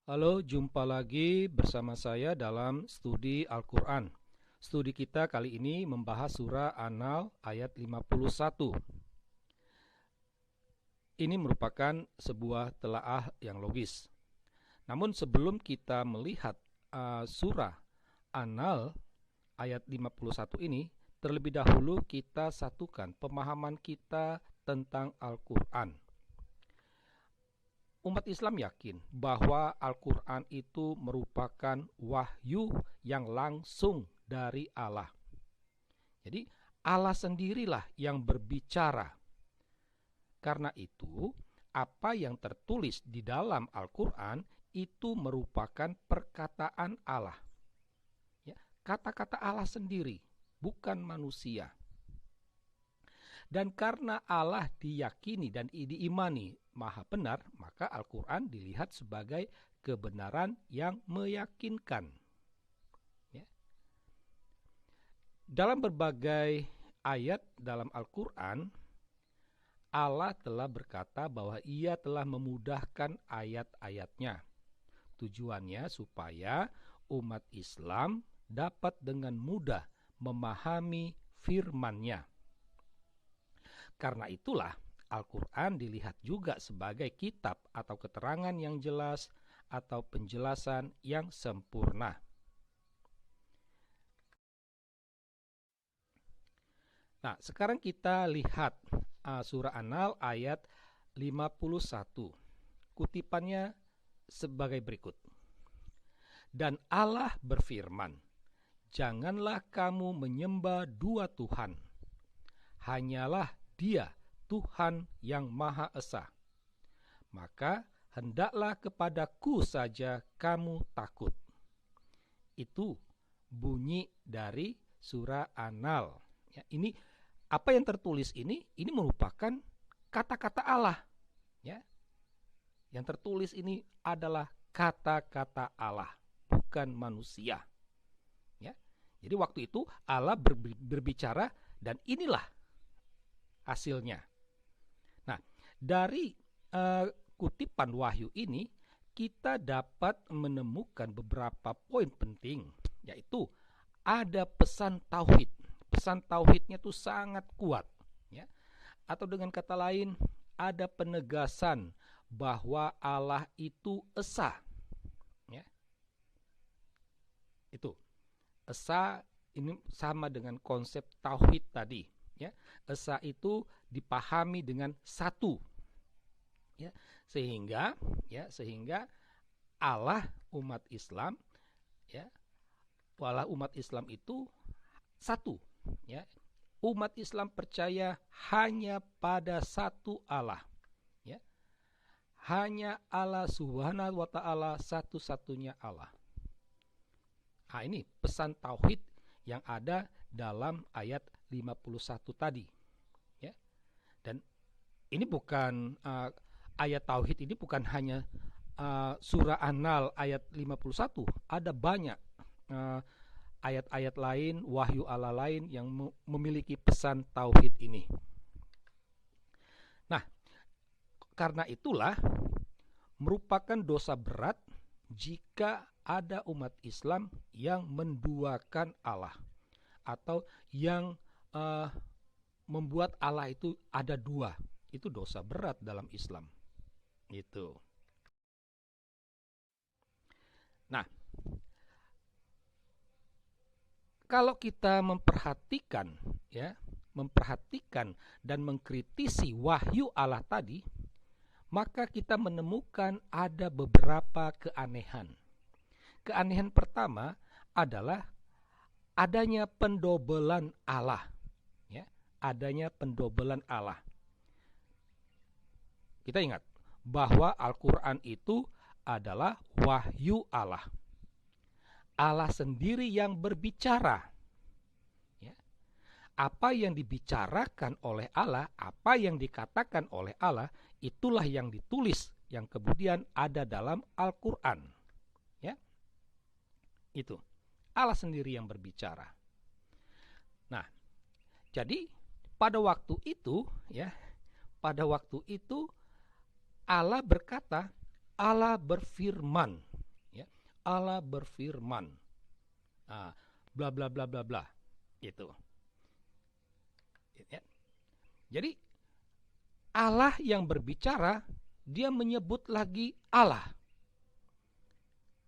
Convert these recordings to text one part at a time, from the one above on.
Halo, jumpa lagi bersama saya dalam studi Al-Quran. Studi kita kali ini membahas surah An-Nahl ayat 51. Ini merupakan sebuah telaah yang logis. Namun sebelum kita melihat surah An-Nahl ayat 51 ini, terlebih dahulu kita satukan pemahaman kita tentang Al-Quran. Umat Islam yakin bahwa Al-Quran itu merupakan wahyu yang langsung dari Allah. Jadi Allah sendirilah yang berbicara. Karena itu, apa yang tertulis di dalam Al-Quran itu merupakan perkataan Allah. Ya, kata-kata Allah sendiri, bukan manusia. Dan karena Allah diyakini dan diimani maha benar, maka Al-Quran dilihat sebagai kebenaran yang meyakinkan. Ya. Dalam berbagai ayat dalam Al-Quran, Allah telah berkata bahwa Ia telah memudahkan ayat-ayatnya. Tujuannya supaya umat Islam dapat dengan mudah memahami firman-Nya. Karena itulah Al-Quran dilihat juga sebagai kitab atau keterangan yang jelas atau penjelasan yang sempurna. Nah, sekarang kita lihat surah An-Nahl ayat 51. Kutipannya sebagai berikut. Dan Allah berfirman, janganlah kamu menyembah dua Tuhan. Hanyalah Dia Tuhan yang Maha Esa. Maka hendaklah kepadaku saja kamu takut. Itu bunyi dari surah An-Nahl. Ya, ini apa yang tertulis ini merupakan kata-kata Allah. Ya, yang tertulis ini adalah kata-kata Allah, bukan manusia. Ya, jadi waktu itu Allah berbicara dan inilah hasilnya. Nah, dari kutipan wahyu ini kita dapat menemukan beberapa poin penting, yaitu ada pesan tauhid. Pesan tauhidnya itu sangat kuat, ya. Atau dengan kata lain, ada penegasan bahwa Allah itu esa, ya. Itu esa ini sama dengan konsep tauhid tadi. Ya, esa itu dipahami dengan satu, ya, sehingga Allah umat Islam, ya, Allah umat Islam itu satu, ya. Umat Islam percaya hanya pada satu Allah, ya, hanya Allah Subhanahu wa Ta'ala, satu-satunya Allah. Nah, ini pesan tauhid yang ada dalam ayat 51 tadi, ya. Dan ini bukan ayat tauhid ini bukan hanya surah An-Nahl ayat 51, ada banyak ayat-ayat lain, wahyu Allah lain yang memiliki pesan tauhid ini. Nah, karena itulah merupakan dosa berat jika ada umat Islam yang menduakan Allah atau yang membuat Allah itu ada dua. Itu dosa berat dalam Islam. Itu. Nah, kalau kita memperhatikan, ya, memperhatikan dan mengkritisi wahyu Allah tadi, maka kita menemukan ada beberapa keanehan. Keanehan pertama adalah adanya pendobelan Allah. Adanya pendobelan Allah. Kita ingat bahwa Al-Quran itu adalah wahyu Allah. Allah sendiri yang berbicara. Ya. Apa yang dibicarakan oleh Allah, apa yang dikatakan oleh Allah, itulah yang ditulis, yang kemudian ada dalam Al-Quran. Ya. Itu. Allah sendiri yang berbicara. Nah, jadi pada waktu itu, ya, pada waktu itu Allah berkata, Allah berfirman. Allah berfirman. Bla bla bla bla bla. Gitu. Ya. Jadi Allah yang berbicara, dia menyebut lagi Allah.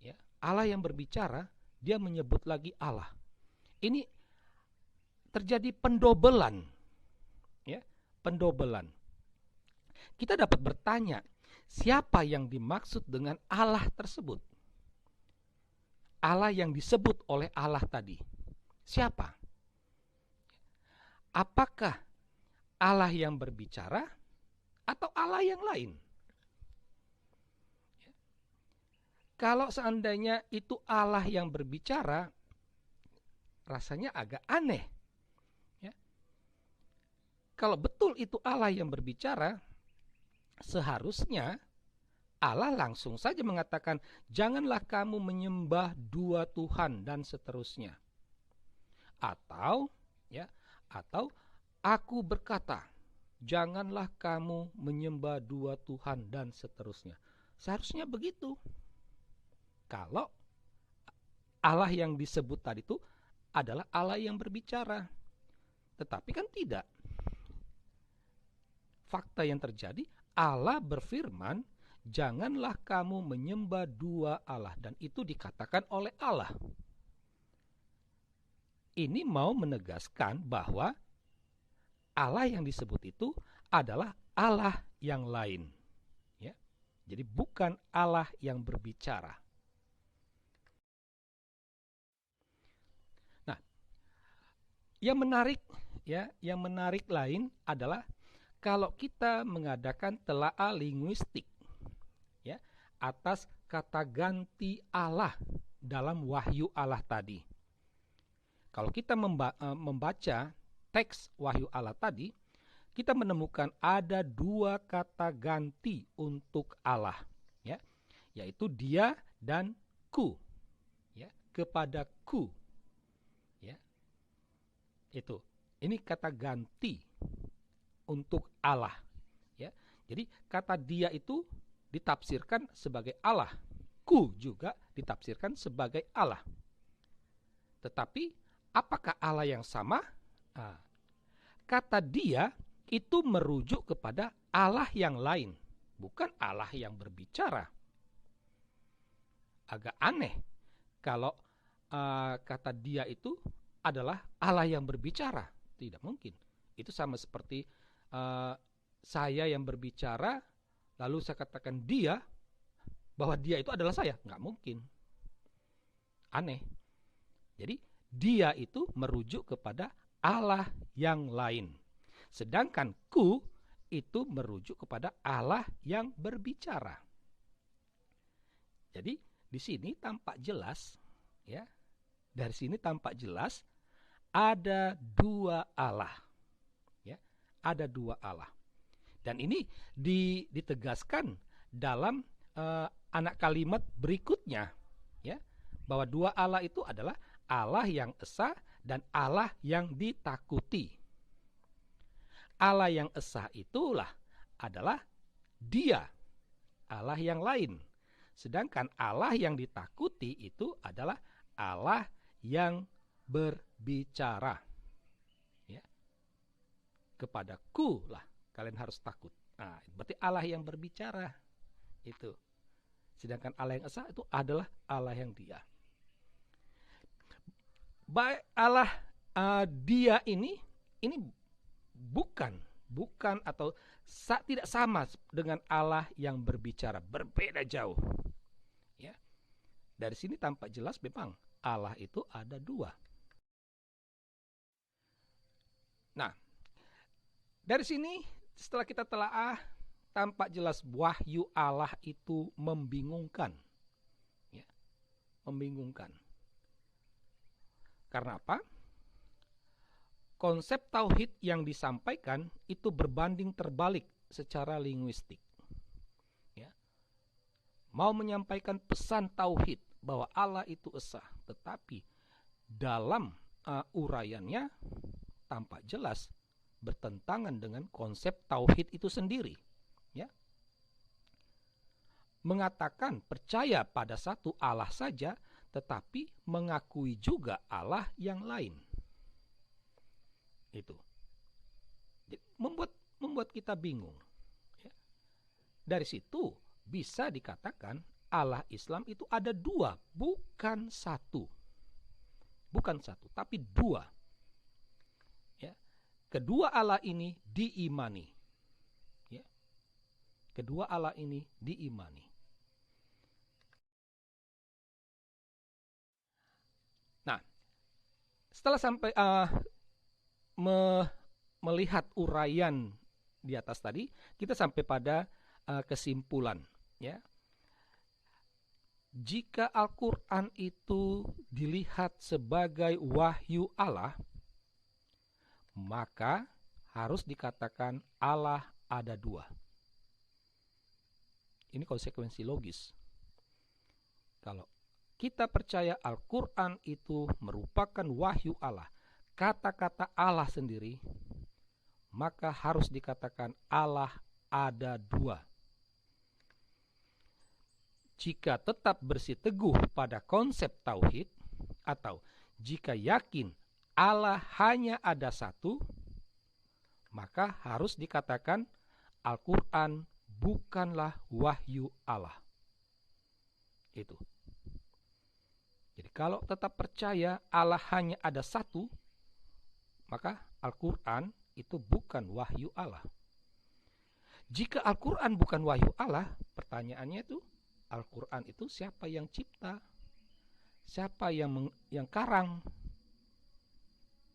Ya, Allah yang berbicara, dia menyebut lagi Allah. Ini terjadi pendobelan. Ya, pendobelan. Kita dapat bertanya, siapa yang dimaksud dengan Allah tersebut? Allah yang disebut oleh Allah tadi. Siapa? Apakah Allah yang berbicara atau Allah yang lain? Kalau seandainya itu Allah yang berbicara, rasanya agak aneh. Ya. Kalau betul itu Allah yang berbicara, seharusnya Allah langsung saja mengatakan, janganlah kamu menyembah dua Tuhan dan seterusnya. Atau aku berkata, janganlah kamu menyembah dua Tuhan dan seterusnya. Seharusnya begitu. Kalau Allah yang disebut tadi itu adalah Allah yang berbicara. Tetapi kan tidak. Fakta yang terjadi, Allah berfirman, janganlah kamu menyembah dua Allah. Dan itu dikatakan oleh Allah. Ini mau menegaskan bahwa Allah yang disebut itu adalah Allah yang lain. Ya. Jadi bukan Allah yang berbicara. Nah, yang menarik lain adalah kalau kita mengadakan telaah linguistik ya, atas kata ganti Allah dalam wahyu Allah tadi. Kalau kita membaca teks wahyu Allah tadi, kita menemukan ada dua kata ganti untuk Allah, ya, yaitu dia dan ku, ya, kepadaku, ya, itu. Ini kata ganti untuk Allah, ya. Jadi kata dia itu ditafsirkan sebagai Allah, ku juga ditafsirkan sebagai Allah. Tetapi apakah Allah yang sama? Kata dia itu merujuk kepada Allah yang lain, bukan Allah yang berbicara. Agak aneh kalau kata dia itu adalah Allah yang berbicara. Tidak mungkin. Itu sama seperti saya yang berbicara, lalu saya katakan dia, bahwa dia itu adalah saya. Nggak mungkin. Aneh. Jadi dia itu merujuk kepada Allah yang lain. Sedangkan ku itu merujuk kepada Allah yang berbicara. Jadi di sini tampak jelas, ya. Dari sini tampak jelas ada dua Allah. Ada dua Allah. Dan ini ditegaskan dalam anak kalimat berikutnya, ya, bahwa dua Allah itu adalah Allah yang esa dan Allah yang ditakuti. Allah yang esa itulah adalah dia, Allah yang lain. Sedangkan Allah yang ditakuti itu adalah Allah yang berbicara. Kepadaku lah kalian harus takut. Nah, berarti Allah yang berbicara itu. Sedangkan Allah yang esa itu adalah Allah yang dia. Baik Allah dia ini bukan atau tidak sama dengan Allah yang berbicara, berbeda jauh. Ya. Dari sini tampak jelas memang Allah itu ada dua. Nah, dari sini setelah kita telaah, tampak jelas wahyu Allah itu membingungkan. Ya, membingungkan. Karena apa? Konsep tauhid yang disampaikan itu berbanding terbalik secara linguistik. Ya. Mau menyampaikan pesan tauhid bahwa Allah itu esa, tetapi dalam uraiannya tampak jelas bertentangan dengan konsep tauhid itu sendiri. Ya. mengatakan percaya pada satu Allah saja, tetapi mengakui juga Allah yang lain. Itu membuat kita bingung. Dari situ bisa dikatakan Allah Islam itu ada dua, bukan satu. Bukan satu, tapi dua. Ya. Kedua Allah ini diimani. Ya. Kedua Allah ini diimani. Nah, setelah sampai melihat uraian di atas tadi, kita sampai pada kesimpulan, ya. Jika Al-Quran itu dilihat sebagai wahyu Allah, maka harus dikatakan Allah ada dua. Ini konsekuensi logis. Kalau kita percaya Al-Quran itu merupakan wahyu Allah, kata-kata Allah sendiri, maka harus dikatakan Allah ada dua. Jika tetap bersiteguh pada konsep tauhid, atau jika yakin Allah hanya ada satu, maka harus dikatakan Al-Quran bukanlah wahyu Allah. Itu. Jadi kalau tetap percaya Allah hanya ada satu, maka Al-Quran itu bukan wahyu Allah. Jika Al-Quran bukan wahyu Allah, pertanyaannya itu, Al-Quran itu siapa yang cipta? Siapa yang karang?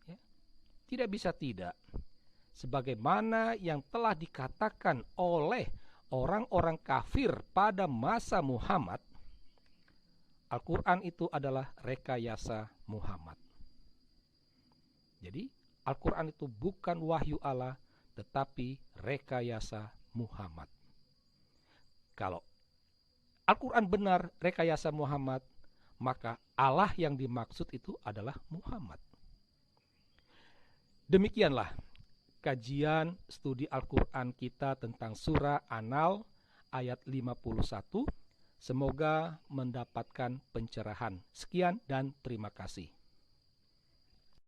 Ya. Tidak bisa tidak. Sebagaimana yang telah dikatakan oleh orang-orang kafir pada masa Muhammad, Al-Quran itu adalah rekayasa Muhammad. Jadi, Al-Quran itu bukan wahyu Allah, tetapi rekayasa Muhammad. Kalau Al-Quran benar rekayasa Muhammad, maka Allah yang dimaksud itu adalah Muhammad. Demikianlah kajian studi Al-Quran kita tentang surah An-Nahl ayat 51. Semoga mendapatkan pencerahan. Sekian dan terima kasih.